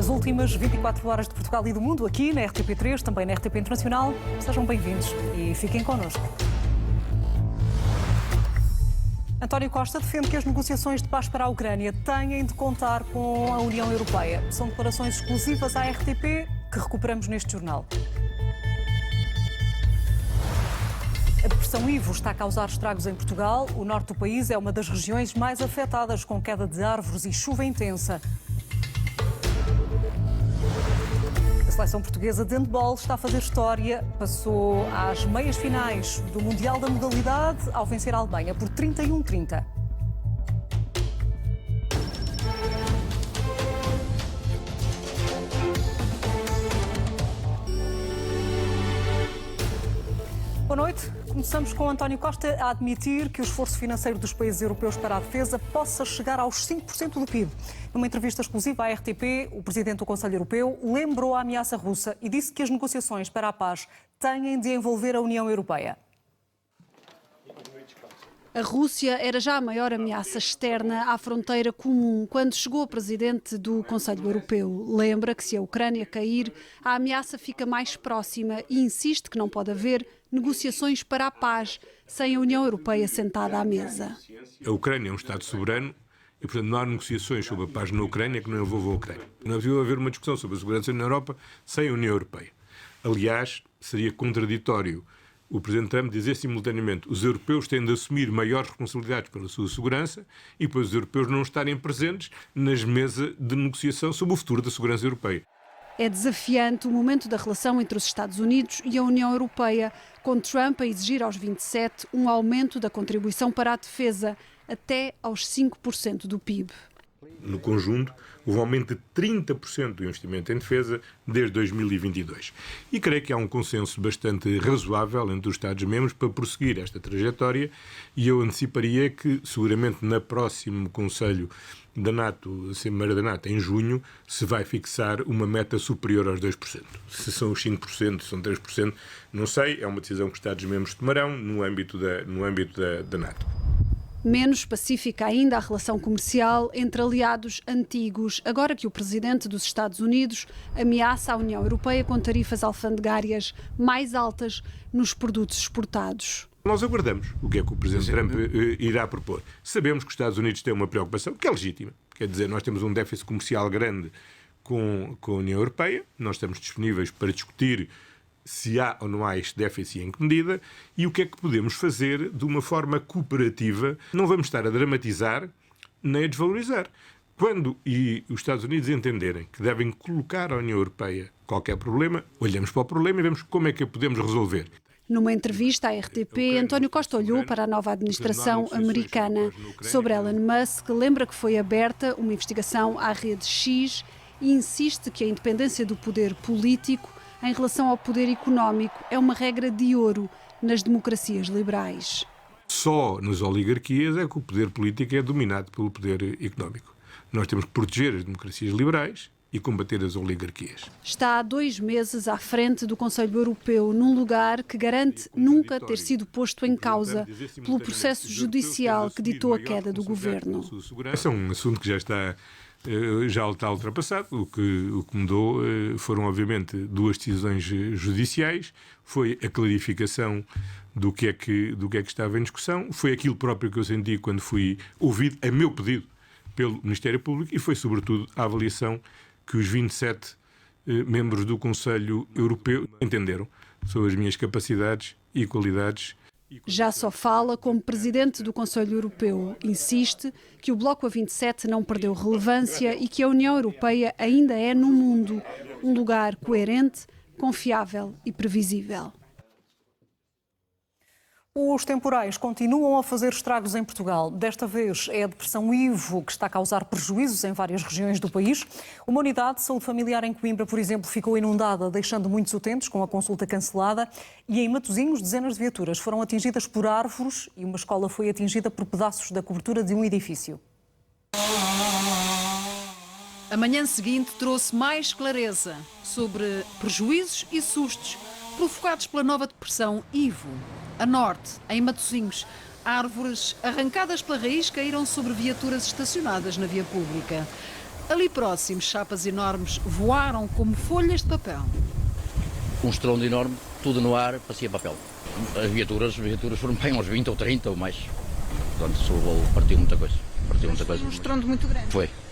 As últimas 24 horas de Portugal e do mundo, aqui na RTP3, também na RTP Internacional. Sejam bem-vindos e fiquem connosco. António Costa defende que as negociações de paz para a Ucrânia têm de contar com a União Europeia. São declarações exclusivas à RTP que recuperamos neste jornal. A depressão Ivo está a causar estragos em Portugal. O norte do país é uma das regiões mais afetadas, com queda de árvores e chuva intensa. A seleção portuguesa de handball está a fazer história. Passou às meias finais do Mundial da modalidade ao vencer a Alemanha por 31-30. Boa noite. Começamos com António Costa a admitir que o esforço financeiro dos países europeus para a defesa possa chegar aos 5% do PIB. Numa entrevista exclusiva à RTP, o presidente do Conselho Europeu lembrou a ameaça russa e disse que as negociações para a paz têm de envolver a União Europeia. A Rússia era já a maior ameaça externa à fronteira comum quando chegou o presidente do Conselho Europeu. Lembra que se a Ucrânia cair, a ameaça fica mais próxima e insiste que não pode haver negociações para a paz sem a União Europeia sentada à mesa. A Ucrânia é um Estado soberano e, portanto, não há negociações sobre a paz na Ucrânia que não envolvam a Ucrânia. Não é possível haver uma discussão sobre a segurança na Europa sem a União Europeia. Aliás, seria contraditório o Presidente Trump dizer simultaneamente os europeus têm de assumir maiores responsabilidades pela sua segurança e depois os europeus não estarem presentes nas mesas de negociação sobre o futuro da segurança europeia. É desafiante o momento da relação entre os Estados Unidos e a União Europeia, com Trump a exigir aos 27 um aumento da contribuição para a defesa até aos 5% do PIB. No conjunto, houve um aumento de 30% do investimento em defesa desde 2022. E creio que há um consenso bastante razoável entre os Estados-membros para prosseguir esta trajetória e eu anteciparia que, seguramente, no próximo Conselho da NATO, a Cimeira da NATO, em junho, se vai fixar uma meta superior aos 2%. Se são os 5%, se são 3%, não sei, é uma decisão que os Estados-membros tomarão no âmbito da NATO. Menos pacífica ainda a relação comercial entre aliados antigos, agora que o presidente dos Estados Unidos ameaça a União Europeia com tarifas alfandegárias mais altas nos produtos exportados. Nós aguardamos o que é que o presidente Trump irá propor. Sabemos que os Estados Unidos têm uma preocupação, que é legítima. Quer dizer, nós temos um déficit comercial grande com a União Europeia, nós estamos disponíveis para discutir se há ou não há este déficit e em que medida, e o que é que podemos fazer de uma forma cooperativa. Não vamos estar a dramatizar nem a desvalorizar. Quando os Estados Unidos entenderem que devem colocar à União Europeia qualquer problema, olhamos para o problema e vemos como é que o podemos resolver. Numa entrevista à RTP, António Costa olhou para a nova administração americana. Sobre Elon Musk, lembra que foi aberta uma investigação à rede X e insiste que a independência do poder político em relação ao poder económico é uma regra de ouro nas democracias liberais. Só nas oligarquias é que o poder político é dominado pelo poder económico. Nós temos que proteger as democracias liberais e combater as oligarquias. Está há 2 meses à frente do Conselho Europeu, num lugar que garante nunca ter sido posto em causa pelo processo judicial que ditou a queda do governo. Esse é um assunto que já está ultrapassado. O que mudou foram, obviamente, 2 decisões judiciais. Foi a clarificação do que é que estava em discussão. Foi aquilo próprio que eu senti quando fui ouvido, a meu pedido, pelo Ministério Público, e foi, sobretudo, a avaliação que os 27 membros do Conselho Europeu entenderam sobre as minhas capacidades e qualidades. Já só fala como presidente do Conselho Europeu. Insiste que o Bloco a 27 não perdeu relevância e que a União Europeia ainda é, no mundo, um lugar coerente, confiável e previsível. Os temporais continuam a fazer estragos em Portugal. Desta vez é a depressão Ivo que está a causar prejuízos em várias regiões do país. Uma unidade de saúde familiar em Coimbra, por exemplo, ficou inundada, deixando muitos utentes com a consulta cancelada. E em Matosinhos, dezenas de viaturas foram atingidas por árvores e uma escola foi atingida por pedaços da cobertura de um edifício. A manhã seguinte trouxe mais clareza sobre prejuízos e sustos provocados pela nova depressão Ivo. A norte, em Matosinhos, árvores arrancadas pela raiz caíram sobre viaturas estacionadas na via pública. Ali próximo, chapas enormes voaram como folhas de papel. Um estrondo enorme, tudo no ar, parecia papel. As viaturas foram bem uns 20 ou 30 ou mais. Portanto, partiu muita coisa. Um estrondo muito grande.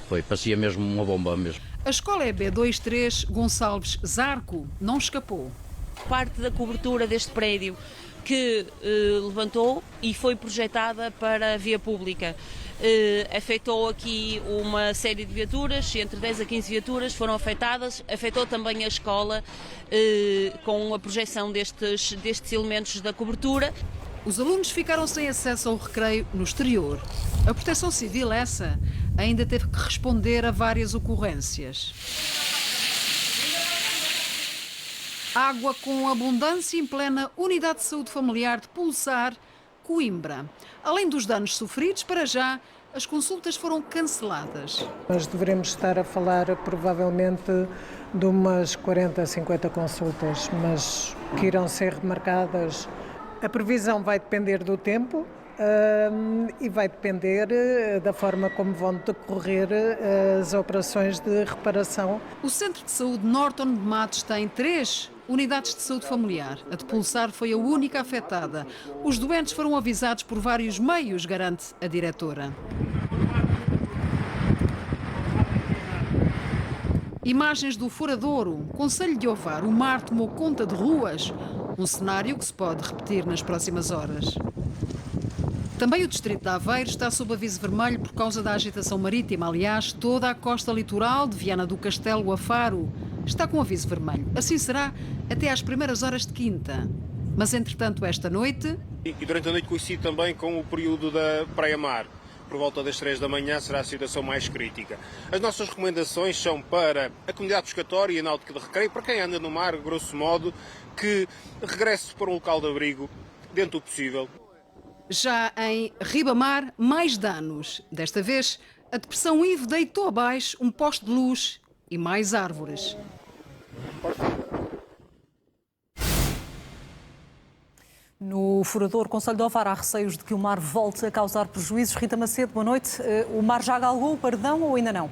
Foi, parecia mesmo uma bomba mesmo. A escola EB23 Gonçalves Zarco não escapou. Parte da cobertura deste prédio que levantou e foi projetada para a via pública. Afetou aqui uma série de viaturas, entre 10 a 15 viaturas foram afetadas, afetou também a escola com a projeção destes elementos da cobertura. Os alunos ficaram sem acesso ao recreio no exterior. A Proteção Civil, essa, ainda teve que responder a várias ocorrências. Água com abundância em plena Unidade de Saúde Familiar de Pulsar, Coimbra. Além dos danos sofridos, para já, as consultas foram canceladas. Nós devemos estar a falar provavelmente de umas 40 a 50 consultas, mas que irão ser remarcadas. A previsão vai depender do tempo e vai depender da forma como vão decorrer as operações de reparação. O Centro de Saúde Norton de Matos tem 3 unidades de saúde familiar. A de Pulsar foi a única afetada. Os doentes foram avisados por vários meios, garante a diretora. Imagens do Furadouro, Concelho de Ovar. O mar tomou conta de ruas. Um cenário que se pode repetir nas próximas horas. Também o distrito de Aveiro está sob aviso vermelho por causa da agitação marítima. Aliás, toda a costa litoral de Viana do Castelo a Faro está com aviso vermelho. Assim será até às primeiras horas de quinta. Mas, entretanto, esta noite... E durante a noite coincide também com o período da praia-mar. Por volta das 3 da manhã será a situação mais crítica. As nossas recomendações são para a comunidade pescatória e a náutica de recreio, para quem anda no mar, grosso modo, que regresse para um local de abrigo dentro do possível. Já em Ribamar, mais danos. Desta vez, a depressão Ivo deitou abaixo um poste de luz e mais árvores. No Furadouro, Concelho de Ovar, há receios de que o mar volte a causar prejuízos. Rita Macedo, boa noite. O mar já galgou o pardão ou ainda não?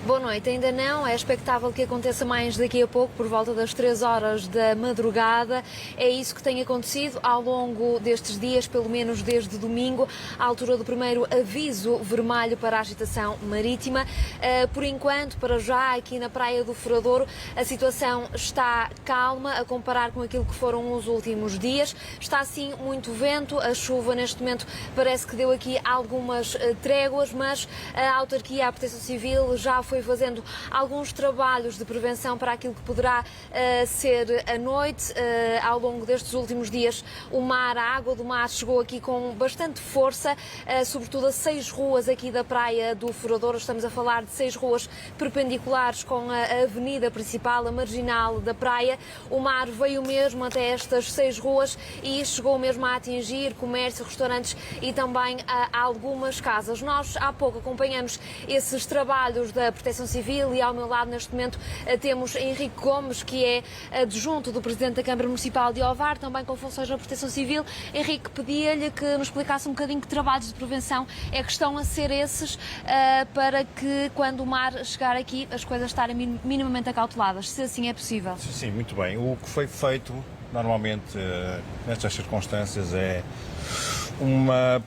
Boa noite, ainda não. É expectável que aconteça mais daqui a pouco, por volta das 3 horas da madrugada. É isso que tem acontecido ao longo destes dias, pelo menos desde domingo, à altura do primeiro aviso vermelho para a agitação marítima. Por enquanto, para já, aqui na Praia do Furadouro, a situação está calma a comparar com aquilo que foram os últimos dias. Está, sim, muito vento. A chuva, neste momento, parece que deu aqui algumas tréguas, mas a autarquia, a Proteção Civil, já foi fazendo alguns trabalhos de prevenção para aquilo que poderá ser a noite. Ao longo destes últimos dias, a água do mar chegou aqui com bastante força, sobretudo a 6 ruas aqui da Praia do Furadouro. Estamos a falar de 6 ruas perpendiculares com a avenida principal, a marginal da praia. O mar veio mesmo até estas 6 ruas e chegou mesmo a atingir comércio, restaurantes e também algumas casas. Nós há pouco acompanhamos esses trabalhos da Proteção Civil e ao meu lado neste momento temos Henrique Gomes, que é adjunto do Presidente da Câmara Municipal de Ovar, também com funções na Proteção Civil. Henrique, pedia-lhe que nos explicasse um bocadinho que trabalhos de prevenção é que estão a ser esses para que quando o mar chegar aqui as coisas estarem minimamente acauteladas, se assim é possível. Sim, muito bem. O que foi feito normalmente nestas circunstâncias é uma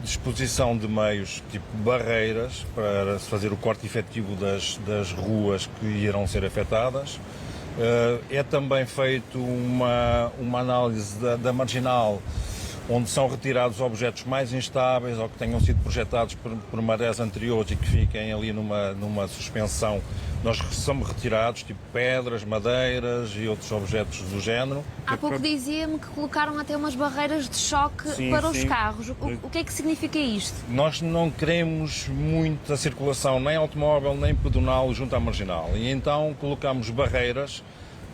disposição de meios tipo barreiras para se fazer o corte efetivo das ruas que irão ser afetadas. É também feito uma análise da marginal, onde são retirados objetos mais instáveis ou que tenham sido projetados por marés anteriores e que fiquem ali numa suspensão. Nós somos retirados, tipo pedras, madeiras e outros objetos do género. Há pouco dizia-me que colocaram até umas barreiras de choque para os carros. O que é que significa isto? Nós não queremos muita circulação, nem automóvel, nem pedonal junto à marginal. E então colocamos barreiras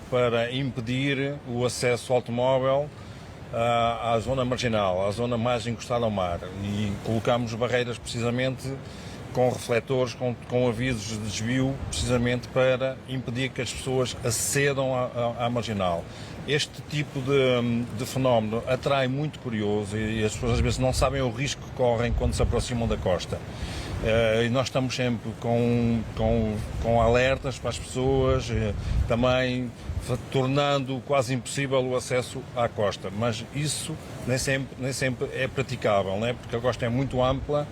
para impedir o acesso automóvel à zona marginal, à zona mais encostada ao mar. E colocamos barreiras precisamente com refletores, com avisos de desvio, precisamente para impedir que as pessoas acedam à marginal. Este tipo de fenómeno atrai muito curioso e as pessoas às vezes não sabem o risco que correm quando se aproximam da costa. E nós estamos sempre com alertas para as pessoas, também tornando quase impossível o acesso à costa. Mas isso nem sempre é praticável, não é? Porque a costa é muito ampla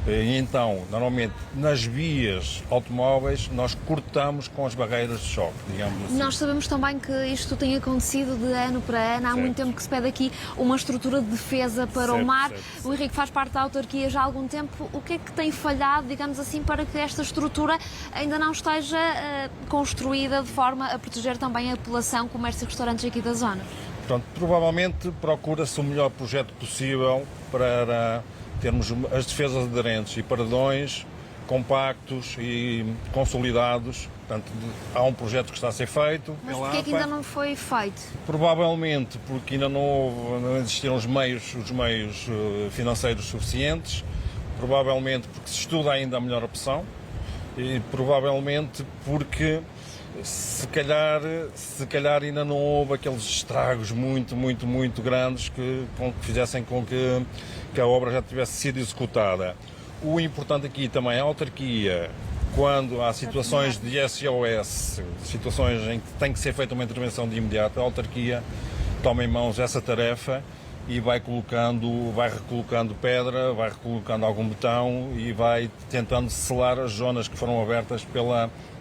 e então, normalmente, nas vias automóveis, nós cortamos com as barreiras de choque, digamos assim. Nós sabemos também que isto tem acontecido de ano para ano. Há muito tempo que se pede aqui uma estrutura de defesa para o mar. O Henrique faz parte da autarquia já há algum tempo. O que é que tem falhado, digamos assim, para que esta estrutura ainda não esteja construída de forma a proteger também a população, comércio e restaurantes aqui da zona? Portanto, provavelmente procura-se o melhor projeto possível para termos as defesas aderentes e paredões compactos e consolidados. Portanto, há um projeto que está a ser feito. Mas porquê é que ainda não foi feito? Provavelmente porque ainda não existiram os meios financeiros suficientes, provavelmente porque se estuda ainda a melhor opção e provavelmente porque se calhar ainda não houve aqueles estragos muito grandes que fizessem com que a obra já tivesse sido executada. O importante aqui também é a autarquia, quando há situações de SOS, situações em que tem que ser feita uma intervenção de imediato, a autarquia toma em mãos essa tarefa e vai recolocando pedra, vai recolocando algum betão e vai tentando selar as zonas que foram abertas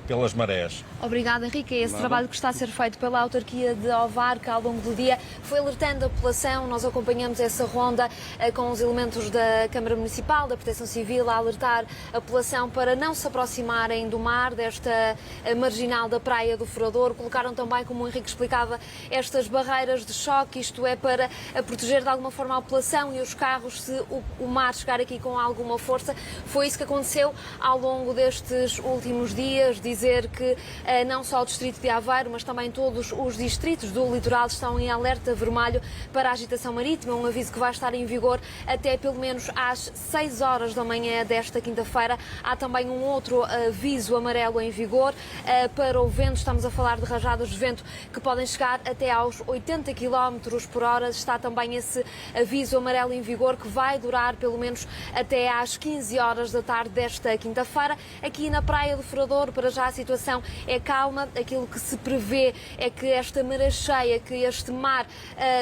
pelas marés. Obrigada, Henrique. Esse trabalho que está a ser feito pela autarquia de Ovar, que ao longo do dia foi alertando a população. Nós acompanhamos essa ronda com os elementos da Câmara Municipal, da Proteção Civil, a alertar a população para não se aproximarem do mar, desta marginal da Praia do Furador. Colocaram também, como o Henrique explicava, estas barreiras de choque, isto é para proteger de alguma forma a população e os carros se o mar chegar aqui com alguma força. Foi isso que aconteceu ao longo destes últimos dias. Dizer que não só o distrito de Aveiro, mas também todos os distritos do litoral estão em alerta vermelho para a agitação marítima, um aviso que vai estar em vigor até pelo menos às 6 horas da manhã desta quinta-feira. Há também um outro aviso amarelo em vigor para o vento. Estamos a falar de rajadas de vento que podem chegar até aos 80 km por hora. Está também esse aviso amarelo em vigor que vai durar pelo menos até às 15 horas da tarde desta quinta-feira. Aqui na Praia do Furador, para já a situação é calma. Aquilo que se prevê é que esta maré cheia, que este mar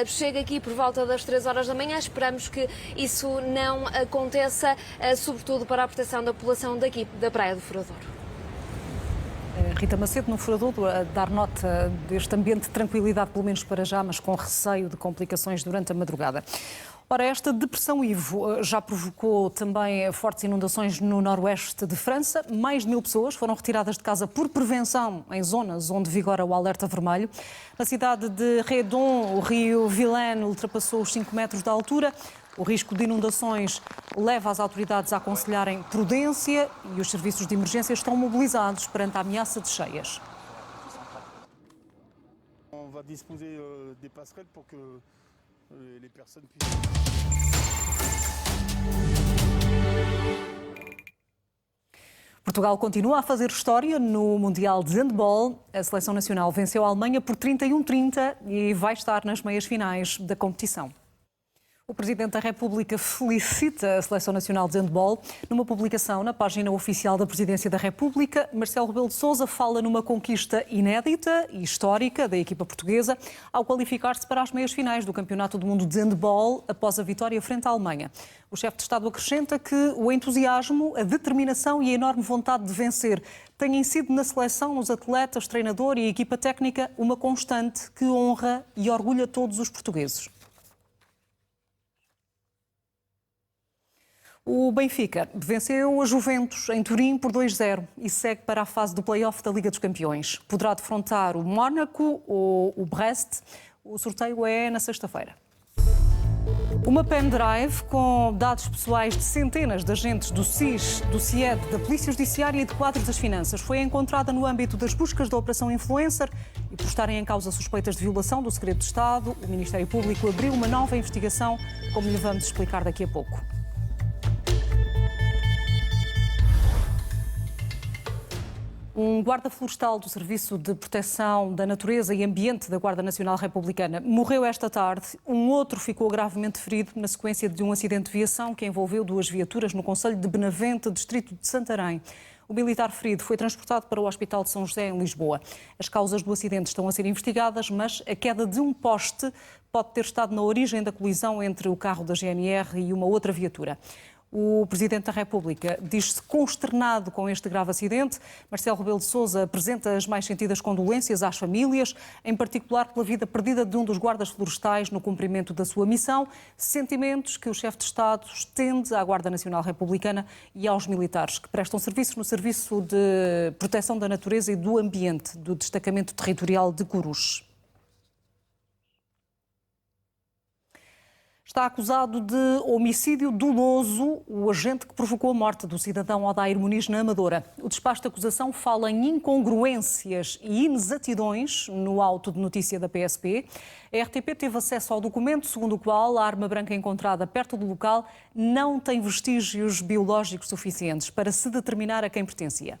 chegue aqui por volta das 3 horas da manhã. Esperamos que isso não aconteça, sobretudo para a proteção da população daqui, da Praia do Furador. Rita Macedo, no Furador, a dar nota deste ambiente de tranquilidade, pelo menos para já, mas com receio de complicações durante a madrugada. Ora, esta depressão Ivo já provocou também fortes inundações no noroeste de França. Mais de 1000 pessoas foram retiradas de casa por prevenção em zonas onde vigora o alerta vermelho. Na cidade de Redon, o rio Vilaine ultrapassou os 5 metros de altura. O risco de inundações leva as autoridades a aconselharem prudência e os serviços de emergência estão mobilizados perante a ameaça de cheias. Portugal continua a fazer história no Mundial de Handball. A seleção nacional venceu a Alemanha por 31-30 e vai estar nas meias finais da competição. O Presidente da República felicita a Seleção Nacional de Handball. Numa publicação na página oficial da Presidência da República, Marcelo Rebelo de Sousa fala numa conquista inédita e histórica da equipa portuguesa ao qualificar-se para as meias finais do Campeonato do Mundo de Handball após a vitória frente à Alemanha. O chefe de Estado acrescenta que o entusiasmo, a determinação e a enorme vontade de vencer têm sido na seleção, nos atletas, treinador e equipa técnica uma constante que honra e orgulha todos os portugueses. O Benfica venceu a Juventus em Turim por 2-0 e segue para a fase do play-off da Liga dos Campeões. Poderá defrontar o Mónaco ou o Brest. O sorteio é na sexta-feira. Uma pendrive com dados pessoais de centenas de agentes do SIS, do CIED, da Polícia Judiciária e de quadros das Finanças foi encontrada no âmbito das buscas da Operação Influencer e por estarem em causa suspeitas de violação do segredo de Estado, o Ministério Público abriu uma nova investigação, como lhe vamos explicar daqui a pouco. Um guarda florestal do Serviço de Proteção da Natureza e Ambiente da Guarda Nacional Republicana morreu esta tarde. Um outro ficou gravemente ferido na sequência de um acidente de viação que envolveu 2 viaturas no concelho de Benavente, distrito de Santarém. O militar ferido foi transportado para o Hospital de São José, em Lisboa. As causas do acidente estão a ser investigadas, mas a queda de um poste pode ter estado na origem da colisão entre o carro da GNR e uma outra viatura. O Presidente da República diz-se consternado com este grave acidente. Marcelo Rebelo de Sousa apresenta as mais sentidas condolências às famílias, em particular pela vida perdida de um dos guardas florestais no cumprimento da sua missão. Sentimentos que o chefe de Estado estende à Guarda Nacional Republicana e aos militares que prestam serviço no Serviço de Proteção da Natureza e do Ambiente do Destacamento Territorial de Corus. Está acusado de homicídio doloso o agente que provocou a morte do cidadão Odair Muniz na Amadora. O despacho de acusação fala em incongruências e inexatidões no auto de notícia da PSP. A RTP teve acesso ao documento segundo o qual a arma branca encontrada perto do local não tem vestígios biológicos suficientes para se determinar a quem pertencia.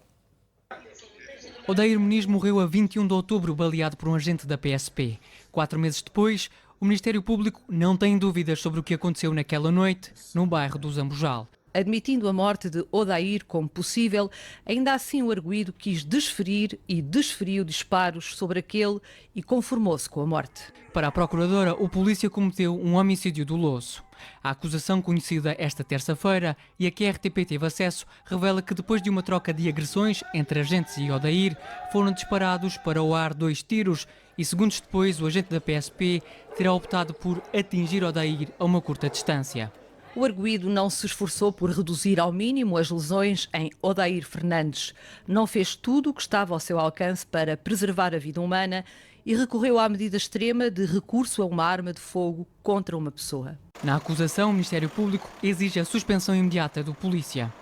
Odair Muniz morreu a 21 de outubro, baleado por um agente da PSP. 4 meses depois, o Ministério Público não tem dúvidas sobre o que aconteceu naquela noite, no bairro do Zambujal. Admitindo a morte de Odair como possível, ainda assim o arguido quis desferir e desferiu disparos sobre aquele e conformou-se com a morte. Para a Procuradora, o polícia cometeu um homicídio doloso. A acusação conhecida esta terça-feira e a que a RTP teve acesso revela que depois de uma troca de agressões entre agentes e Odair, foram disparados para o ar 2 tiros e segundos depois o agente da PSP terá optado por atingir Odair a uma curta distância. O arguido não se esforçou por reduzir ao mínimo as lesões em Odair Fernandes. Não fez tudo o que estava ao seu alcance para preservar a vida humana e recorreu à medida extrema de recurso a uma arma de fogo contra uma pessoa. Na acusação, o Ministério Público exige a suspensão imediata do polícia.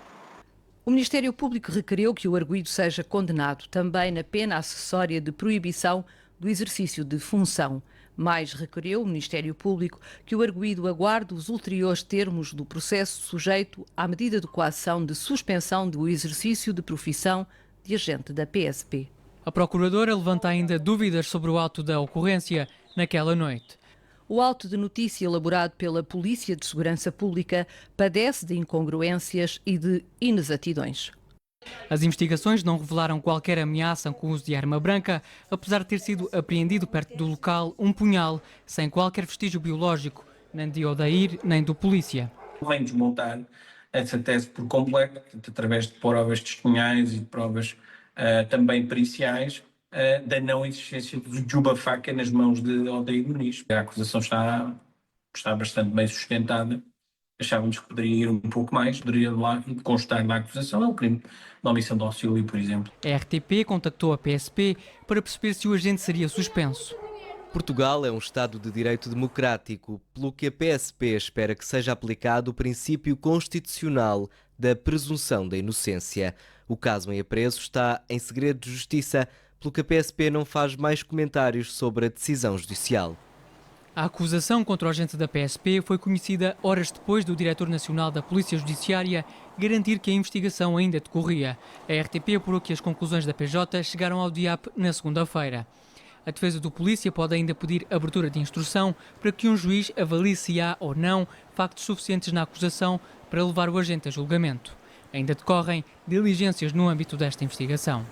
O Ministério Público requeriu que o arguido seja condenado também na pena acessória de proibição do exercício de função. Mais requeriu o Ministério Público que o arguido aguarde os ulteriores termos do processo sujeito à medida de coação de suspensão do exercício de profissão de agente da PSP. A Procuradora levanta ainda dúvidas sobre o auto da ocorrência naquela noite. O auto de notícia elaborado pela Polícia de Segurança Pública padece de incongruências e de inexatidões. As investigações não revelaram qualquer ameaça com o uso de arma branca, apesar de ter sido apreendido perto do local um punhal, sem qualquer vestígio biológico, nem de Odair, nem do polícia. Vem desmontar essa tese por completo, através de provas testemunhais e de provas também periciais, da não existência de uma faca nas mãos de Odair Muniz. A acusação está bastante bem sustentada. Achávamos que poderia ir um pouco mais, poderia lá constar na acusação, é o crime de omissão de auxílio, por exemplo. A RTP contactou a PSP para perceber se o agente seria suspenso. Portugal é um Estado de direito democrático, pelo que a PSP espera que seja aplicado o princípio constitucional da presunção da inocência. O caso em apreço está em segredo de justiça, pelo que a PSP não faz mais comentários sobre a decisão judicial. A acusação contra o agente da PSP foi conhecida horas depois do Diretor Nacional da Polícia Judiciária garantir que a investigação ainda decorria. A RTP apurou que as conclusões da PJ chegaram ao DIAP na segunda-feira. A defesa do polícia pode ainda pedir abertura de instrução para que um juiz avalie se há ou não factos suficientes na acusação para levar o agente a julgamento. Ainda decorrem diligências no âmbito desta investigação.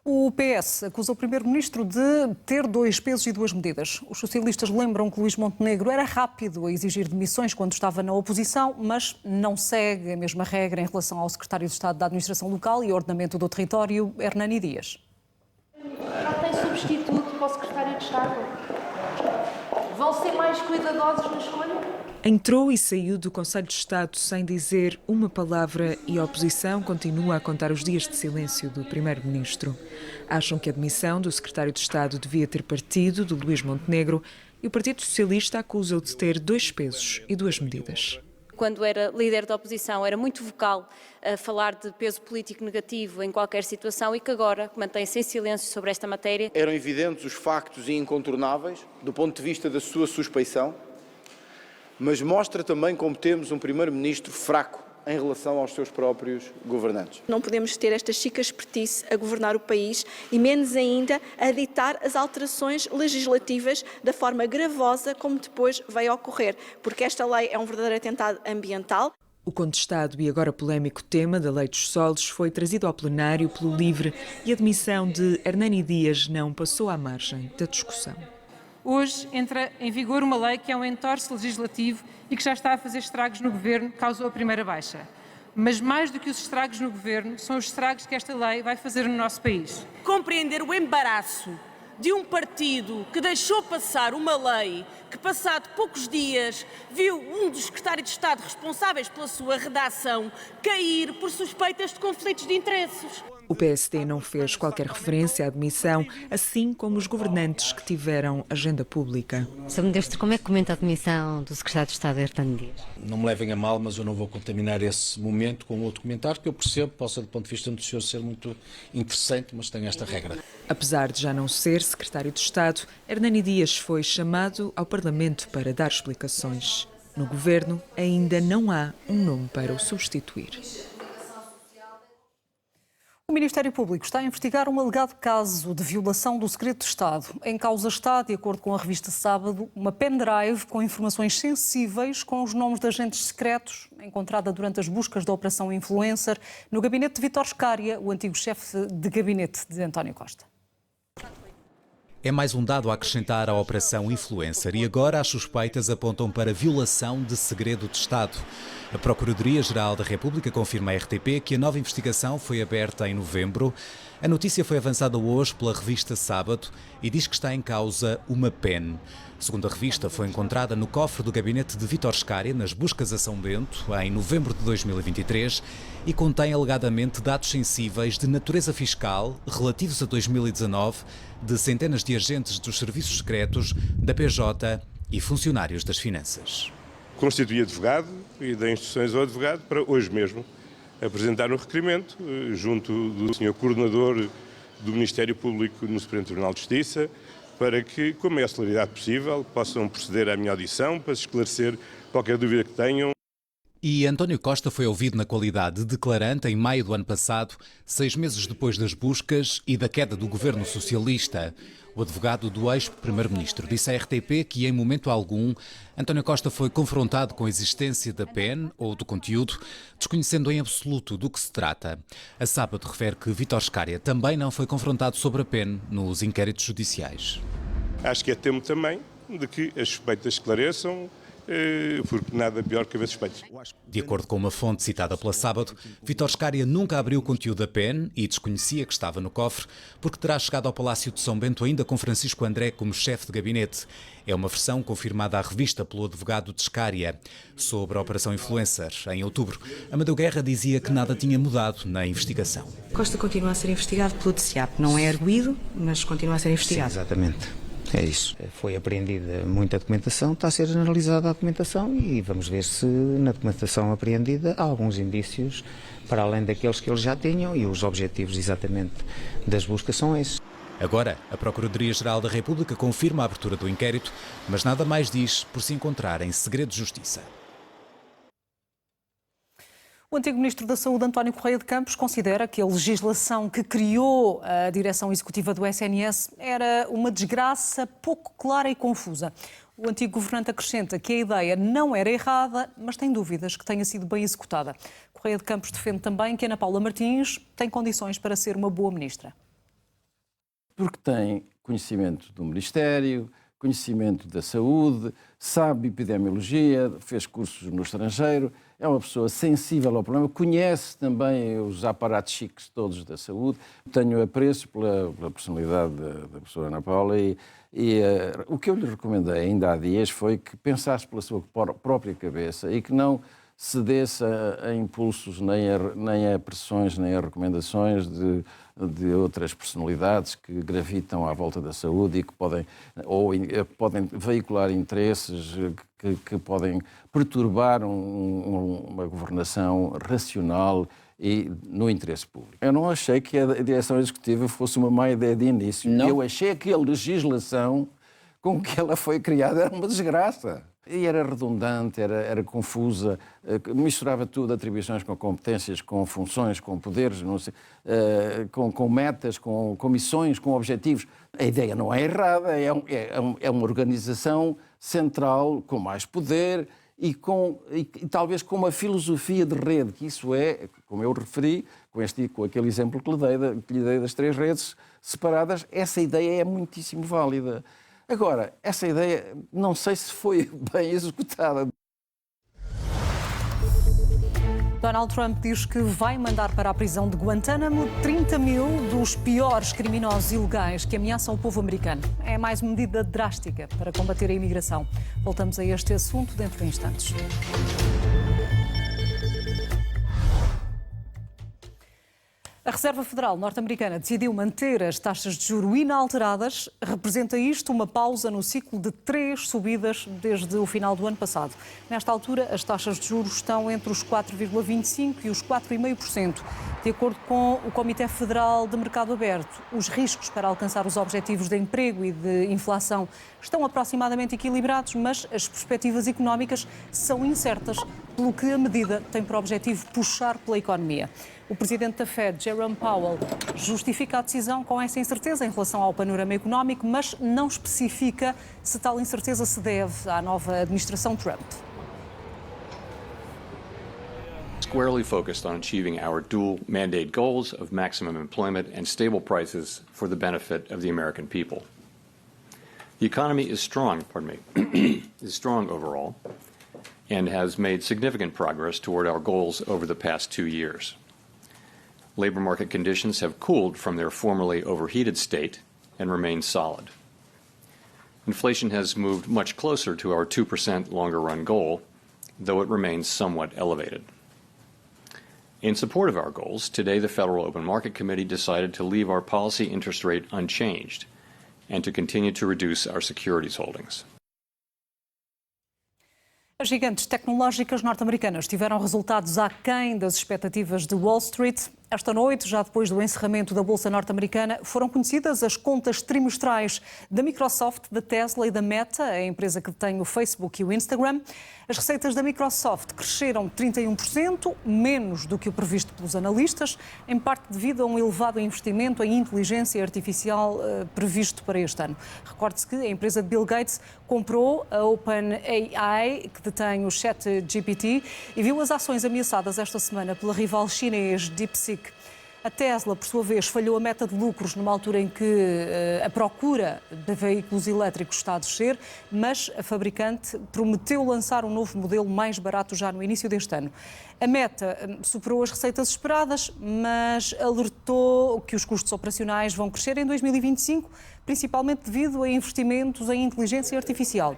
O PS acusa o primeiro-ministro de ter 2 pesos e 2 medidas. Os socialistas lembram que Luís Montenegro era rápido a exigir demissões quando estava na oposição, mas não segue a mesma regra em relação ao secretário de Estado da Administração Local e Ordenamento do Território, Hernani Dias. Não tem substituto para o secretário de Estado? Vão ser mais cuidadosos na escolha? Entrou e saiu do Conselho de Estado sem dizer uma palavra e a oposição continua a contar os dias de silêncio do primeiro-ministro. Acham que a demissão do secretário de Estado devia ter partido de Luís Montenegro e o Partido Socialista acusa-o de ter 2 pesos e 2 medidas. Quando era líder da oposição, era muito vocal a falar de peso político negativo em qualquer situação e que agora mantém-se em silêncio sobre esta matéria. Eram evidentes os factos e incontornáveis do ponto de vista da sua suspeição, mas mostra também como temos um primeiro-ministro fraco em relação aos seus próprios governantes. Não podemos ter esta chica espertice a governar o país e menos ainda a ditar as alterações legislativas da forma gravosa como depois veio a ocorrer, porque esta lei é um verdadeiro atentado ambiental. O contestado e agora polémico tema da Lei dos Solos foi trazido ao plenário pelo LIVRE e a demissão de Hernani Dias não passou à margem da discussão. Hoje entra em vigor uma lei que é um entorse legislativo e que já está a fazer estragos no Governo, causou a primeira baixa. Mas mais do que os estragos no Governo, são os estragos que esta lei vai fazer no nosso país. Compreender o embaraço de um partido que deixou passar uma lei que, passado poucos dias, viu um dos secretários de Estado responsáveis pela sua redação cair por suspeitas de conflitos de interesses. O PSD não fez qualquer referência à demissão, assim como os governantes que tiveram agenda pública. Sr. Ministro, como é que comenta a demissão do secretário de Estado, Hernani Dias? Não me levem a mal, mas eu não vou contaminar esse momento com outro comentário que eu percebo possa, do ponto de vista do senhor, ser muito interessante, mas tem esta regra. Apesar de já não ser secretário de Estado, Hernani Dias foi chamado ao Parlamento para dar explicações. No governo, ainda não há um nome para o substituir. O Ministério Público está a investigar um alegado caso de violação do segredo de Estado. Em causa está, de acordo com a revista Sábado, uma pendrive com informações sensíveis com os nomes de agentes secretos, encontrada durante as buscas da Operação Influencer no gabinete de Vítor Scária, o antigo chefe de gabinete de António Costa. É mais um dado a acrescentar à Operação Influencer e agora as suspeitas apontam para violação de segredo de Estado. A Procuradoria-Geral da República confirma à RTP que a nova investigação foi aberta em novembro. A notícia foi avançada hoje pela revista Sábado e diz que está em causa uma pen. Segundo a revista, foi encontrada no cofre do gabinete de Vítor Scária, nas buscas a São Bento, em novembro de 2023, e contém alegadamente dados sensíveis de natureza fiscal relativos a 2019 de centenas de agentes dos serviços secretos, da PJ e funcionários das finanças. Constituí advogado e dei instruções ao advogado para hoje mesmo apresentar um requerimento junto do Sr. Coordenador do Ministério Público no Supremo Tribunal de Justiça para que, com a maior celeridade possível, possam proceder à minha audição para esclarecer qualquer dúvida que tenham. E António Costa foi ouvido na qualidade de declarante em maio do ano passado, 6 meses depois das buscas e da queda do governo socialista. O advogado do ex-primeiro-ministro disse à RTP que, em momento algum, António Costa foi confrontado com a existência da PEN ou do conteúdo, desconhecendo em absoluto do que se trata. A Sábado refere que Vítor Scária também não foi confrontado sobre a PEN nos inquéritos judiciais. Acho que é tempo também de que as suspeitas esclareçam, porque nada pior que haver suspeitos. De acordo com uma fonte citada pela Sábado, Vítor Scária nunca abriu o conteúdo da PEN e desconhecia que estava no cofre, porque terá chegado ao Palácio de São Bento ainda com Francisco André como chefe de gabinete. É uma versão confirmada à revista pelo advogado de Scária. Sobre a Operação Influencer, em outubro, Amadeu Guerra dizia que nada tinha mudado na investigação. Costa continua a ser investigado pelo DCAP. Não é arguido, mas continua a ser investigado. Sim, exatamente. É isso. Foi apreendida muita documentação, está a ser analisada a documentação e vamos ver se na documentação apreendida há alguns indícios para além daqueles que eles já tinham e os objetivos exatamente das buscas são esses. Agora, a Procuradoria-Geral da República confirma a abertura do inquérito, mas nada mais diz por se encontrar em segredo de justiça. O antigo Ministro da Saúde, António Correia de Campos, considera que a legislação que criou a direção executiva do SNS era uma desgraça pouco clara e confusa. O antigo governante acrescenta que a ideia não era errada, mas tem dúvidas que tenha sido bem executada. Correia de Campos defende também que Ana Paula Martins tem condições para ser uma boa ministra. Porque tem conhecimento do Ministério, conhecimento da saúde, sabe epidemiologia, fez cursos no estrangeiro, é uma pessoa sensível ao problema, conhece também os aparatos chiques todos da saúde. Tenho apreço pela personalidade da professora Ana Paula e o que eu lhe recomendei ainda há dias foi que pensasse pela sua própria cabeça e que não cedesse a impulsos, nem a pressões, nem a recomendações de outras personalidades que gravitam à volta da saúde e que podem veicular interesses que podem perturbar uma governação racional e no interesse público. Eu não achei que a direção executiva fosse uma má ideia de início. Não. Eu achei que a legislação com que ela foi criada era uma desgraça. E era redundante, era confusa, misturava tudo, atribuições com competências, com funções, com poderes, não sei, com metas, com missões, com objetivos. A ideia não é errada, é uma organização central com mais poder e talvez com uma filosofia de rede, que isso é, como eu referi, com aquele exemplo que lhe dei das 3 redes separadas, essa ideia é muitíssimo válida. Agora, essa ideia não sei se foi bem executada. Donald Trump diz que vai mandar para a prisão de Guantánamo 30 mil dos piores criminosos ilegais que ameaçam o povo americano. É mais uma medida drástica para combater a imigração. Voltamos a este assunto dentro de instantes. A Reserva Federal norte-americana decidiu manter as taxas de juros inalteradas. Representa isto uma pausa no ciclo de 3 subidas desde o final do ano passado. Nesta altura, as taxas de juros estão entre os 4,25% e os 4,5%. De acordo com o Comitê Federal de Mercado Aberto, os riscos para alcançar os objetivos de emprego e de inflação estão aproximadamente equilibrados, mas as perspectivas económicas são incertas, pelo que a medida tem por objetivo puxar pela economia. O presidente da Fed, Jerome Powell, justifica a decisão com essa incerteza em relação ao panorama económico, mas não especifica se tal incerteza se deve à nova administração Trump. Squarely focused on achieving our dual mandate goals of maximum employment and stable prices for the benefit of the American people. The economy is strong, is strong overall, and has made significant progress toward our goals over the past 2 years. Labor market conditions have cooled from their formerly overheated state and remain solid. Inflation has moved much closer to our 2% longer-run goal, though it remains somewhat elevated. In support of our goals, today the Federal Open Market Committee decided to leave our policy interest rate unchanged and to continue to reduce our securities holdings. As gigantes tecnológicas norte-americanas tiveram resultados aquém das expectativas de Wall Street. Esta noite, já depois do encerramento da Bolsa norte-americana, foram conhecidas as contas trimestrais da Microsoft, da Tesla e da Meta, a empresa que detém o Facebook e o Instagram. As receitas da Microsoft cresceram 31%, menos do que o previsto pelos analistas, em parte devido a um elevado investimento em inteligência artificial previsto para este ano. Recorde-se que a empresa de Bill Gates comprou a OpenAI, que detém o ChatGPT, e viu as ações ameaçadas esta semana pela rival chinês DeepSeek. A Tesla, por sua vez, falhou a meta de lucros numa altura em que a procura de veículos elétricos está a descer, mas a fabricante prometeu lançar um novo modelo mais barato já no início deste ano. A Meta superou as receitas esperadas, mas alertou que os custos operacionais vão crescer em 2025, principalmente devido a investimentos em inteligência artificial.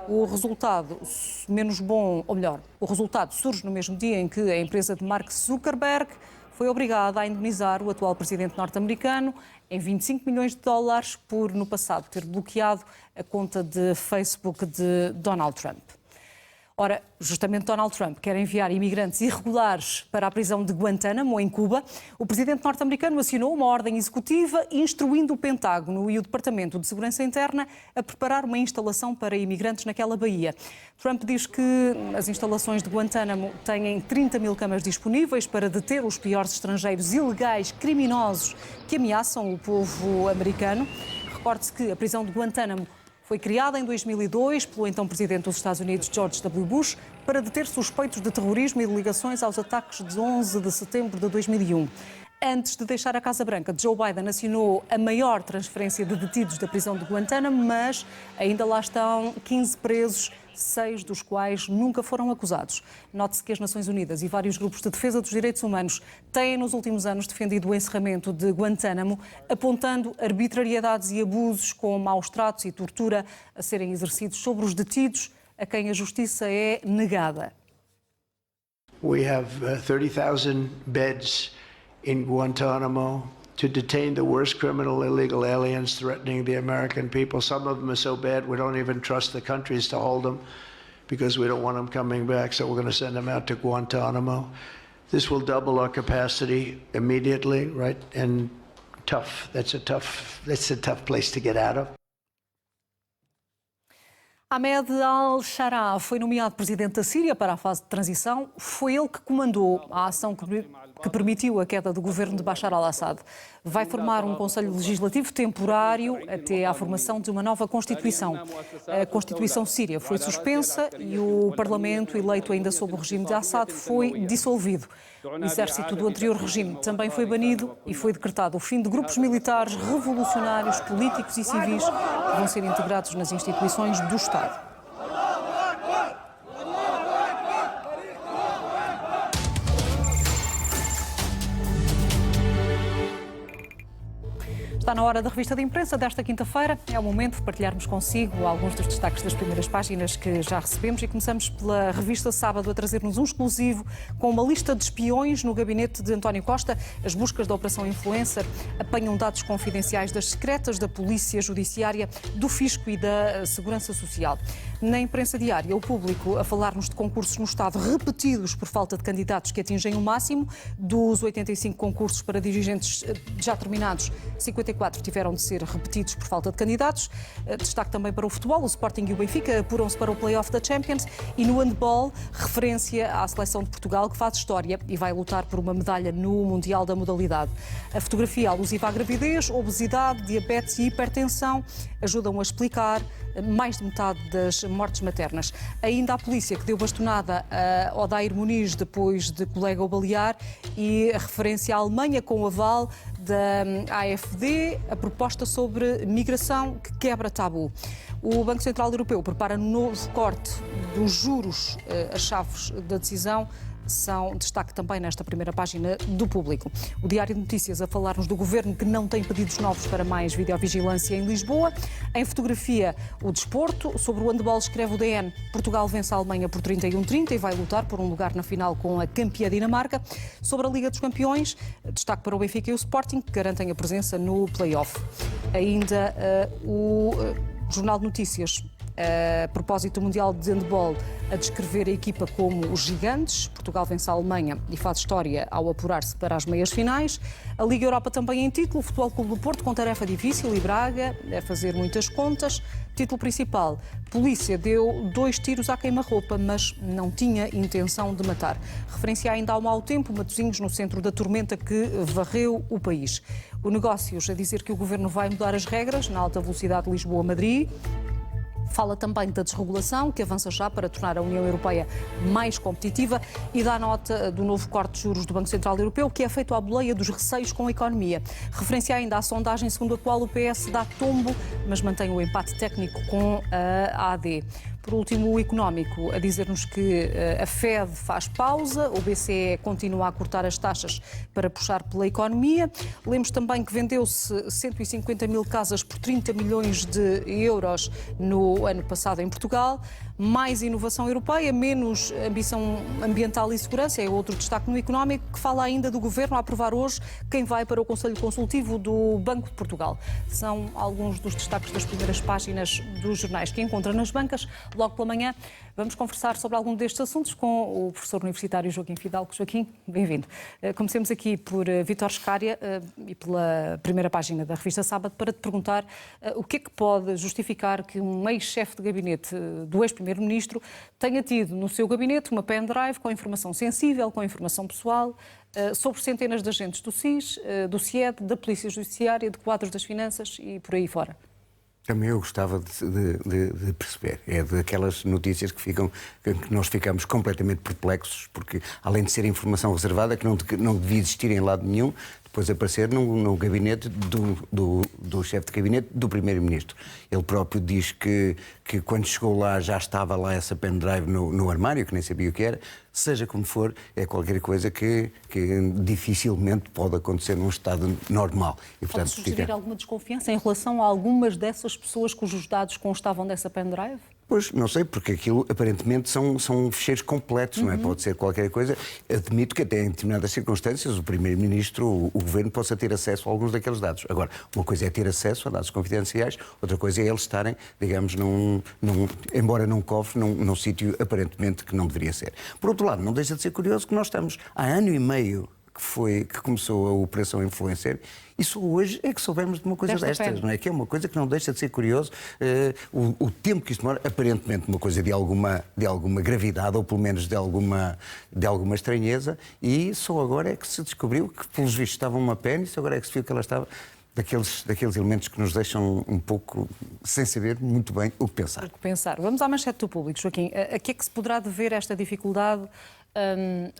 O resultado menos bom, ou melhor, o resultado surge no mesmo dia em que a empresa de Mark Zuckerberg foi obrigada a indenizar o atual presidente norte-americano em 25 milhões de dólares por, no passado, ter bloqueado a conta de Facebook de Donald Trump. Ora, justamente Donald Trump quer enviar imigrantes irregulares para a prisão de Guantánamo, em Cuba. O presidente norte-americano assinou uma ordem executiva instruindo o Pentágono e o Departamento de Segurança Interna a preparar uma instalação para imigrantes naquela baía. Trump diz que as instalações de Guantánamo têm 30 mil camas disponíveis para deter os piores estrangeiros ilegais, criminosos, que ameaçam o povo americano. Recorde-se que a prisão de Guantánamo foi criada em 2002 pelo então presidente dos Estados Unidos, George W. Bush, para deter suspeitos de terrorismo e de ligações aos ataques de 11 de setembro de 2001. Antes de deixar a Casa Branca, Joe Biden assinou a maior transferência de detidos da prisão de Guantánamo, mas ainda lá estão 15 presos, 6 dos quais nunca foram acusados. Note-se que as Nações Unidas e vários grupos de defesa dos direitos humanos têm nos últimos anos defendido o encerramento de Guantánamo, apontando arbitrariedades e abusos com maus tratos e tortura a serem exercidos sobre os detidos a quem a justiça é negada. We have 30,000 beds in Guantánamo to detain the worst criminal illegal aliens threatening the American people. Some of them are so bad we don't even trust the countries to hold them because we don't want them coming back, so we're going to send them out to Guantánamo. This will double our capacity immediately, right? And that's a tough place to get out of. Ahmed al-Shara foi nomeado presidente da Síria para a fase de transição. Foi ele que comandou a ação que permitiu a queda do governo de Bashar al-Assad. Vai formar um conselho legislativo temporário até à formação de uma nova Constituição. A Constituição síria foi suspensa e o Parlamento, eleito ainda sob o regime de Assad, foi dissolvido. O exército do anterior regime também foi banido e foi decretado o fim de grupos militares, revolucionários, políticos e civis que vão ser integrados nas instituições do Estado. Está na hora da revista de imprensa desta quinta-feira. É o momento de partilharmos consigo alguns dos destaques das primeiras páginas que já recebemos e começamos pela revista Sábado a trazer-nos um exclusivo com uma lista de espiões no gabinete de António Costa. As buscas da Operação Influencer apanham dados confidenciais das secretas da Polícia Judiciária, do Fisco e da Segurança Social. Na imprensa diária, o Público a falar-nos de concursos no Estado repetidos por falta de candidatos que atingem o máximo. Dos 85 concursos para dirigentes já terminados, 54 tiveram de ser repetidos por falta de candidatos. Destaque também para o futebol. O Sporting e o Benfica apuram-se para o play-off da Champions. E no handball, referência à seleção de Portugal, que faz história e vai lutar por uma medalha no Mundial da modalidade. A fotografia alusiva à gravidez, obesidade, diabetes e hipertensão ajudam a explicar mais de metade das mortes maternas. Ainda a polícia que deu bastonada a Odair Muniz depois de colega o balear e a referência à Alemanha com o aval da AfD, a proposta sobre migração que quebra tabu. O Banco Central Europeu prepara um novo corte dos juros. As chaves da decisão são destaque também nesta primeira página do Público. O Diário de Notícias a falar-nos do governo que não tem pedidos novos para mais videovigilância em Lisboa. Em fotografia, o desporto. Sobre o handball escreve o DN. Portugal vence a Alemanha por 31-30 e vai lutar por um lugar na final com a campeã Dinamarca. Sobre a Liga dos Campeões, destaque para o Benfica e o Sporting, que garantem a presença no play-off. Ainda o Jornal de Notícias, a propósito do Mundial de Handball, a descrever a equipa como os gigantes. Portugal vence a Alemanha e faz história ao apurar-se para as meias finais. A Liga Europa também em título. O Futebol Clube do Porto com tarefa difícil e Braga a fazer muitas contas. Título principal. Polícia deu 2 tiros à queima-roupa, mas não tinha intenção de matar. Referência ainda ao mau tempo. Matosinhos no centro da tormenta que varreu o país. O Negócios a dizer que o Governo vai mudar as regras na alta velocidade Lisboa-Madrid. Fala também da desregulação, que avança já para tornar a União Europeia mais competitiva e dá nota do novo corte de juros do Banco Central Europeu, que é feito à boleia dos receios com a economia. Referência ainda à sondagem segundo a qual o PS dá tombo, mas mantém o empate técnico com a AD. Por último, o Económico a dizer-nos que a Fed faz pausa, o BCE continua a cortar as taxas para puxar pela economia. Lemos também que vendeu-se 150 mil casas por 30 milhões de euros no ano passado em Portugal. Mais inovação europeia, menos ambição ambiental e segurança é outro destaque no Económico, que fala ainda do Governo a aprovar hoje quem vai para o Conselho Consultivo do Banco de Portugal. São alguns dos destaques das primeiras páginas dos jornais que encontra nas bancas. Logo pela manhã vamos conversar sobre algum destes assuntos com o professor universitário Joaquim Fidalgo. Joaquim, bem-vindo. Comecemos aqui por Vítor Scária e pela primeira página da revista Sábado para te perguntar o que é que pode justificar que um ex-chefe de gabinete do ex-primeiro-ministro tenha tido no seu gabinete uma pendrive com informação sensível, com informação pessoal, sobre centenas de agentes do SIS, do CIED, da Polícia Judiciária, de quadros das finanças e por aí fora. Também eu gostava de perceber. É daquelas notícias que nós ficamos completamente perplexos, porque além de ser informação reservada, que não devia existir em lado nenhum, depois aparecer no gabinete do chefe de gabinete do primeiro-ministro. Ele próprio diz que quando chegou lá já estava lá essa pendrive no armário, que nem sabia o que era. Seja como for, é qualquer coisa que dificilmente pode acontecer num estado normal. E, portanto, pode sugerir alguma desconfiança em relação a algumas dessas pessoas cujos dados constavam dessa pendrive? Pois, não sei, porque aquilo aparentemente são ficheiros completos, não é? Pode ser qualquer coisa. Admito que até em determinadas circunstâncias o Primeiro-Ministro, o Governo, possa ter acesso a alguns daqueles dados. Agora, uma coisa é ter acesso a dados confidenciais, outra coisa é eles estarem, digamos, embora num cofre, num sítio aparentemente que não deveria ser. Por outro lado, não deixa de ser curioso que nós estamos há ano e meio que começou a Operação Influencer, e só hoje é que soubemos de uma coisa destas, não é? Que é uma coisa que não deixa de ser curioso. O tempo que isto demora, aparentemente uma coisa de alguma gravidade, ou pelo menos de alguma estranheza, e só agora é que se descobriu que, pelos vistos, estava uma pênis, agora é que se viu que ela estava... Daqueles elementos que nos deixam um pouco sem saber muito bem o que pensar. Vamos à manchete do Público, Joaquim. A que é que se poderá dever esta dificuldade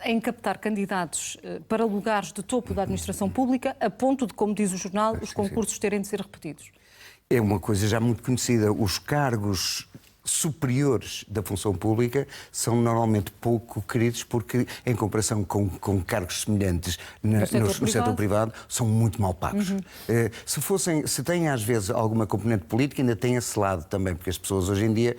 em captar candidatos para lugares de topo da administração pública, a ponto de, como diz o jornal, os concursos terem de ser repetidos? É uma coisa já muito conhecida. Os cargos superiores da função pública são normalmente pouco queridos porque, em comparação com cargos semelhantes no setor privado, são muito mal pagos. Se têm às vezes alguma componente política, ainda tem esse lado também, porque as pessoas hoje em dia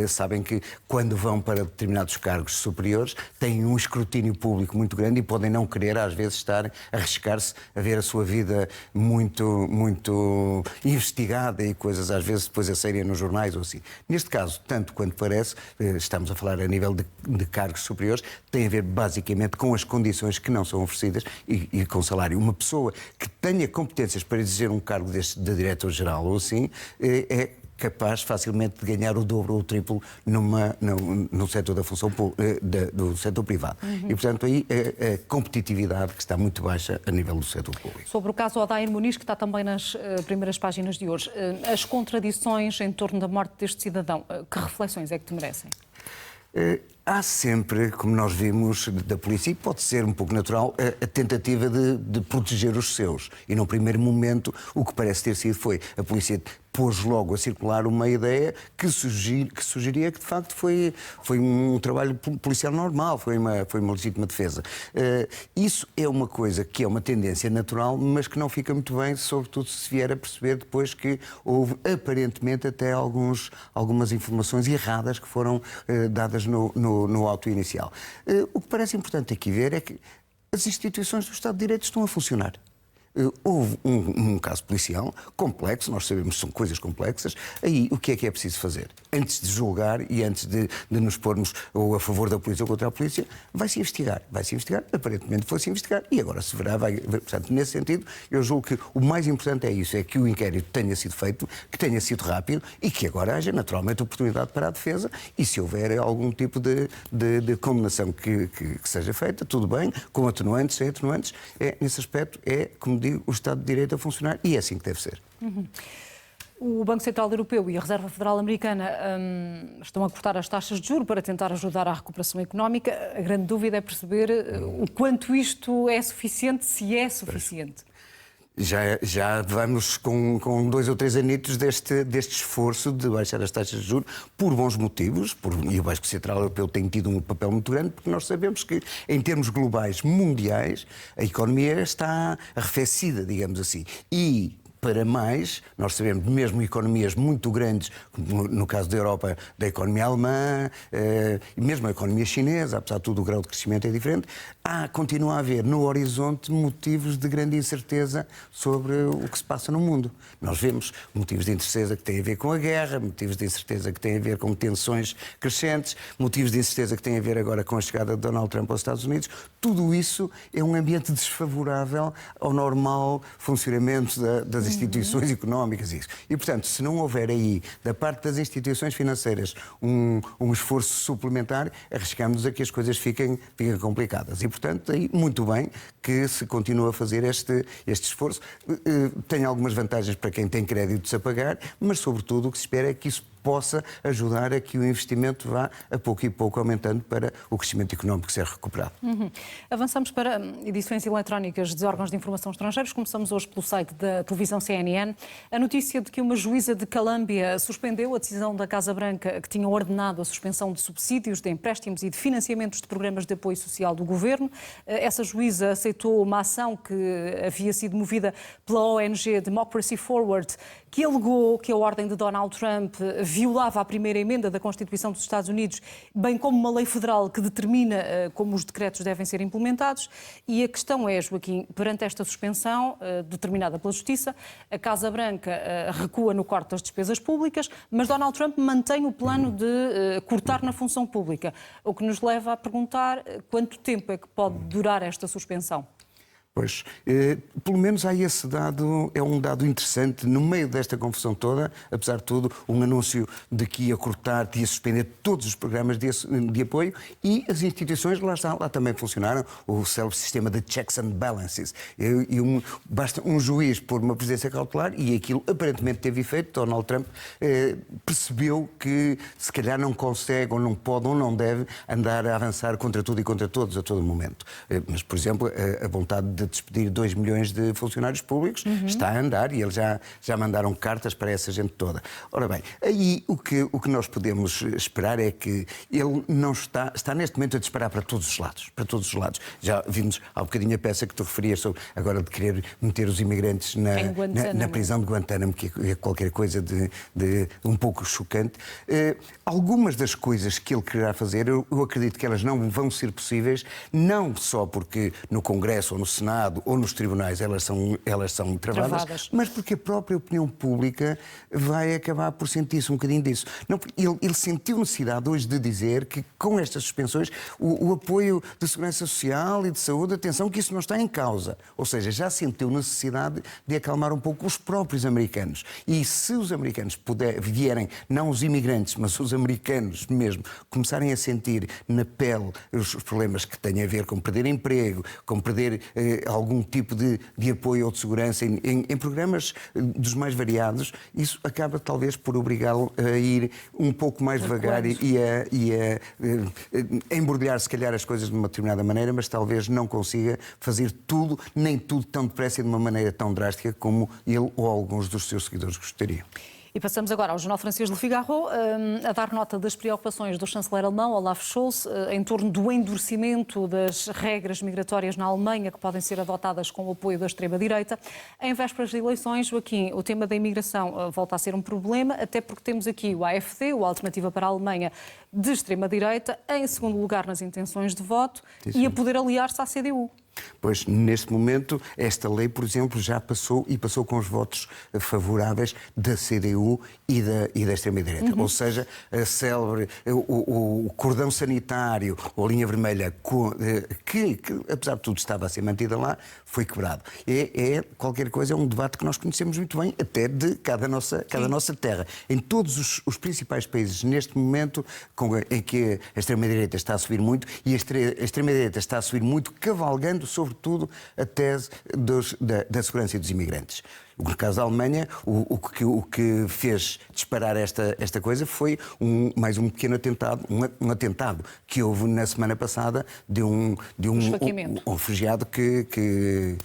sabem que quando vão para determinados cargos superiores têm um escrutínio público muito grande e podem não querer às vezes estar a arriscar-se a ver a sua vida muito investigada e coisas às vezes depois a serem nos jornais ou assim. Neste caso, tanto quanto parece, estamos a falar a nível de cargos superiores, tem a ver basicamente com as condições que não são oferecidas e com salário. Uma pessoa que tenha competências para exercer um cargo de diretor-geral ou assim, é capaz facilmente de ganhar o dobro ou o triplo no setor da função do setor privado. E, portanto, aí a competitividade que está muito baixa a nível do setor público. Sobre o caso Odair Muniz, que está também nas primeiras páginas de hoje, as contradições em torno da morte deste cidadão, que reflexões é que te merecem? Há sempre, como nós vimos da polícia, e pode ser um pouco natural, a tentativa de proteger os seus. E num primeiro momento, o que parece ter sido foi a polícia pôs logo a circular uma ideia que sugeria que, de facto, foi um trabalho policial normal, foi uma legítima defesa. Isso é uma coisa que é uma tendência natural, mas que não fica muito bem, sobretudo se vier a perceber depois que houve, aparentemente, até algumas informações erradas que foram dadas no auto inicial. O que parece importante aqui ver é que as instituições do Estado de Direito estão a funcionar. Houve um caso policial complexo, nós sabemos que são coisas complexas. Aí, o que é preciso fazer? Antes de julgar e antes de nos pormos ou a favor da polícia ou contra a polícia, vai-se investigar. Aparentemente foi-se investigar e agora se verá. Portanto, nesse sentido, eu julgo que o mais importante é isso, é que o inquérito tenha sido feito, que tenha sido rápido e que agora haja, naturalmente, oportunidade para a defesa e se houver algum tipo de condenação que seja feita, tudo bem, com atenuantes, sem atenuantes, nesse aspecto como digo, o Estado de Direito a funcionar e é assim que deve ser. O Banco Central Europeu e a Reserva Federal Americana estão a cortar as taxas de juros para tentar ajudar à recuperação económica. A grande dúvida é perceber o quanto isto é suficiente, se é suficiente. Já vamos com 2 ou 3 anitos deste esforço de baixar as taxas de juros por bons motivos, e o Banco Central Europeu tem tido um papel muito grande, porque nós sabemos que, em termos globais, mundiais, a economia está arrefecida, digamos assim. E, para mais, nós sabemos, mesmo economias muito grandes, como no caso da Europa, da economia alemã, e mesmo a economia chinesa, apesar de tudo o grau de crescimento é diferente, continua a haver no horizonte motivos de grande incerteza sobre o que se passa no mundo. Nós vemos motivos de incerteza que têm a ver com a guerra, motivos de incerteza que têm a ver com tensões crescentes, motivos de incerteza que têm a ver agora com a chegada de Donald Trump aos Estados Unidos. Tudo isso é um ambiente desfavorável ao normal funcionamento das instituições económicas. E, portanto, se não houver aí, da parte das instituições financeiras, um esforço suplementar, arriscamos a que as coisas fiquem complicadas. E, portanto, aí, muito bem que se continua a fazer este esforço. Tem algumas vantagens para quem tem créditos a pagar, mas, sobretudo, o que se espera é que isso possa ajudar a que o investimento vá a pouco e pouco aumentando para o crescimento económico ser recuperado. Avançamos para edições eletrónicas de órgãos de informação estrangeiros. Começamos hoje pelo site da televisão CNN. A notícia de que uma juíza de Colômbia suspendeu a decisão da Casa Branca que tinha ordenado a suspensão de subsídios, de empréstimos e de financiamentos de programas de apoio social do governo. Essa juíza aceitou uma ação que havia sido movida pela ONG Democracy Forward, que alegou que a ordem de Donald Trump violava a primeira emenda da Constituição dos Estados Unidos, bem como uma lei federal que determina como os decretos devem ser implementados. E a questão é, Joaquim, perante esta suspensão determinada pela Justiça, a Casa Branca recua no corte das despesas públicas, mas Donald Trump mantém o plano de cortar na função pública, o que nos leva a perguntar quanto tempo é que pode durar esta suspensão? Pois, pelo menos há esse dado, é um dado interessante, no meio desta confusão toda, apesar de tudo, um anúncio de que ia cortar, de ia suspender todos os programas de apoio e as instituições lá também funcionaram, o célebre sistema de checks and balances. Basta um juiz pôr uma presidência cautelar e aquilo aparentemente teve efeito. Donald Trump percebeu que se calhar não consegue, ou não pode, ou não deve andar a avançar contra tudo e contra todos a todo momento. Mas, por exemplo, a vontade de despedir 2 milhões de funcionários públicos está a andar e eles já mandaram cartas para essa gente toda. Ora bem, aí o que nós podemos esperar é que ele não está neste momento a disparar para todos os lados. Para todos os lados. Já vimos há um bocadinho a peça que tu referias sobre agora de querer meter os imigrantes na prisão de Guantánamo, que é qualquer coisa de um pouco chocante. Algumas das coisas que ele quererá fazer, eu acredito que elas não vão ser possíveis, não só porque no Congresso ou no Senado ou nos tribunais elas são travadas, mas porque a própria opinião pública vai acabar por sentir-se um bocadinho disso. Não, ele sentiu necessidade hoje de dizer que com estas suspensões o apoio de segurança social e de saúde, atenção que isso não está em causa. Ou seja, já sentiu necessidade de acalmar um pouco os próprios americanos. E se os americanos vierem, não os imigrantes, mas os americanos mesmo, começarem a sentir na pele os problemas que têm a ver com perder emprego, com perder algum tipo de apoio ou de segurança em programas dos mais variados, isso acaba talvez por obrigá-lo a ir um pouco mais devagar e a embrulhar se calhar as coisas de uma determinada maneira, mas talvez não consiga fazer tudo, nem tudo tão depressa e de uma maneira tão drástica como ele ou alguns dos seus seguidores gostariam. E passamos agora ao jornal francês Le Figaro, a dar nota das preocupações do chanceler alemão Olaf Scholz em torno do endurecimento das regras migratórias na Alemanha que podem ser adotadas com o apoio da extrema-direita. Em vésperas de eleições, Joaquim, o tema da imigração volta a ser um problema, até porque temos aqui o AfD, a Alternativa para a Alemanha de extrema-direita, em segundo lugar nas intenções de voto e a poder aliar-se à CDU. Pois, neste momento, esta lei, por exemplo, já passou e passou com os votos favoráveis da CDU e da extrema-direita. Ou seja, a célebre, o cordão sanitário ou a linha vermelha que, apesar de tudo, estava a ser mantida lá, foi quebrado. É qualquer coisa, é um debate que nós conhecemos muito bem, até de cada nossa terra. Em todos os principais países, neste momento, em que a extrema-direita está a subir muito, e a extrema-direita está a subir muito, cavalgando sobretudo a tese da segurança e dos imigrantes. No caso da Alemanha, o que fez disparar esta coisa foi mais um pequeno atentado, um atentado que houve na semana passada de um refugiado que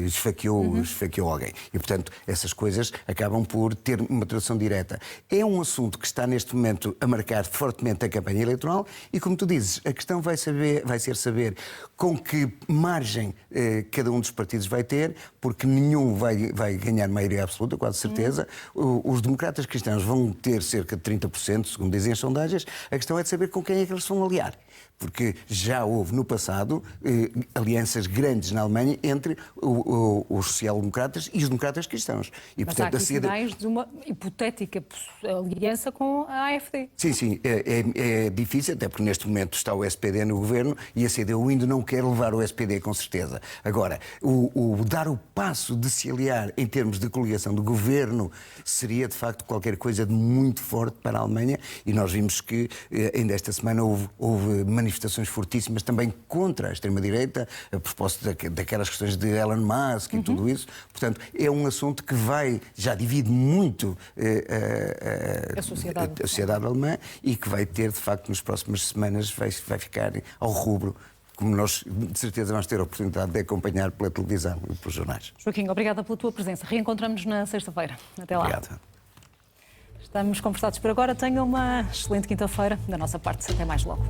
esfaqueou alguém. E, portanto, essas coisas acabam por ter uma tradução direta. É um assunto que está, neste momento, a marcar fortemente a campanha eleitoral e, como tu dizes, a questão vai ser saber com que margem cada um dos partidos vai ter, porque nenhum vai ganhar maioria absoluta, quase certeza. Os democratas cristãos vão ter cerca de 30%, segundo dizem as sondagens. A questão é de saber com quem é que eles vão aliar. Porque já houve no passado alianças grandes na Alemanha entre os social-democratas e os democratas cristãos. E, mas portanto, há aqui sinais de uma hipotética aliança com a AfD. Sim, é difícil, até porque neste momento está o SPD no governo e a CDU ainda não quer levar o SPD, com certeza. Agora, dar o passo de se aliar em termos de coligação do governo seria, de facto, qualquer coisa de muito forte para a Alemanha e nós vimos que ainda esta semana houve manifestações fortíssimas também contra a extrema-direita, a propósito daquelas questões de Elon Musk e tudo isso. Portanto, é um assunto que já divide muito a sociedade alemã e que vai ter, de facto, nas próximas semanas, vai ficar ao rubro, como nós, de certeza, vamos ter a oportunidade de acompanhar pela televisão e pelos jornais. Joaquim, obrigada pela tua presença. Reencontramos-nos na sexta-feira. Até lá. Obrigado. Estamos conversados por agora. Tenha uma excelente quinta-feira. Da nossa parte, até mais logo.